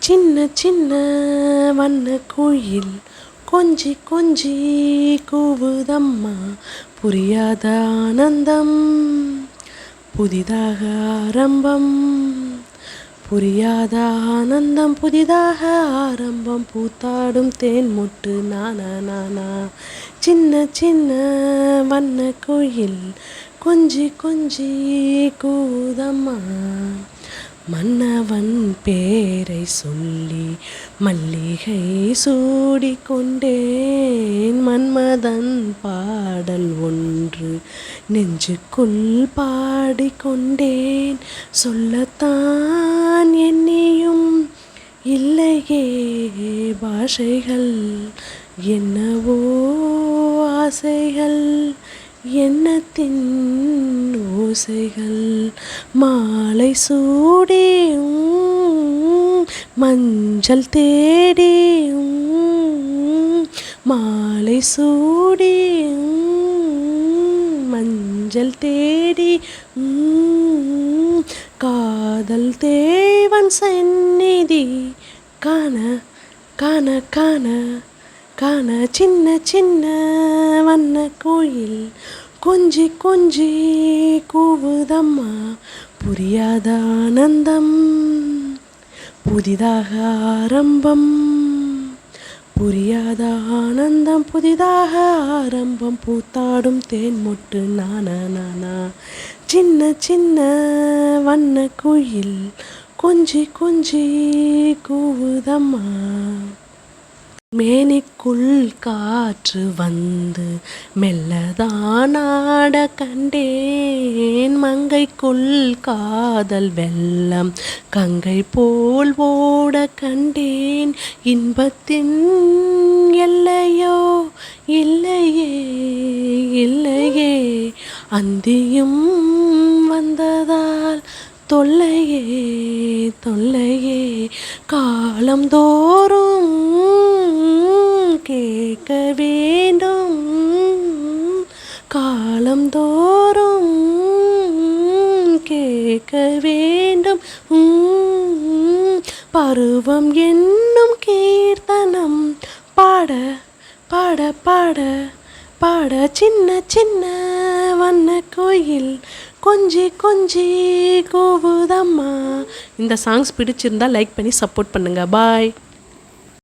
சின்ன சின்ன வண்ண குயில் கொஞ்சி கொஞ்சி கூவுதம்மா, புரியாத ஆனந்தம் புதிதாக ஆரம்பம். புரியாத ஆனந்தம் புதிதாக ஆரம்பம், பூத்தாடும் தேன் முட்டு நானா நானா. சின்ன சின்ன வண்ண குயில் கொஞ்சி கொஞ்சி கூவுதம்மா, மன்னவன் பேரை சொல்லி மல்லிகை சூடிக்கொண்டேன். மன்மதன் பாடல் ஒன்று நெஞ்சுக்குள் பாடிக்கொண்டேன். சொல்லத்தான் எண்ணியும் இல்லையே பாஷைகள், என்னவோ ஆசைகள் எண்ணத்தின் ஓசைகள். மாலை சூடி மஞ்சள் தேடி, மாலை சூடி மஞ்சள் தேடி, காதல் தேவன் சந்நிதி காண காண காண காண. சின்ன சின்ன வண்ண குயில் கொஞ்சி கொஞ்சி கூவுதம்மா, புரியாத ஆனந்தம் புதிதாக ஆரம்பம். புரியாத ஆனந்தம் புதிதாக ஆரம்பம், பூத்தாடும் தேன் மொட்டு நானா நானா. சின்ன சின்ன வண்ண குயில் கொஞ்சி கொஞ்சி கூவுதம்மா. மேனிக்குள் காற்று வந்து மெல்லதான் ஆட கண்டேன். மங்கைக்குள் காதல் வெள்ளம் கங்கை போல் ஓட கண்டேன். இன்பத்தின் எல்லையோ இல்லையே இல்லையே, அந்தியும் வந்ததால் தொல்லையே தொல்லையே. காலந்தோறும் கேட்க வேண்டும், காலந்தோறும் கேட்க வேண்டும். பருவம் என்னும் கீர்த்தனம் பாட பாட பாட பாட. சின்ன சின்ன வண்ண கோயில் கொஞ்சி கொஞ்சி கூவுதம்மா. இந்த சாங்ஸ் பிடிச்சிருந்தா லைக் பண்ணி சப்போர்ட் பண்ணுங்கள். பாய்.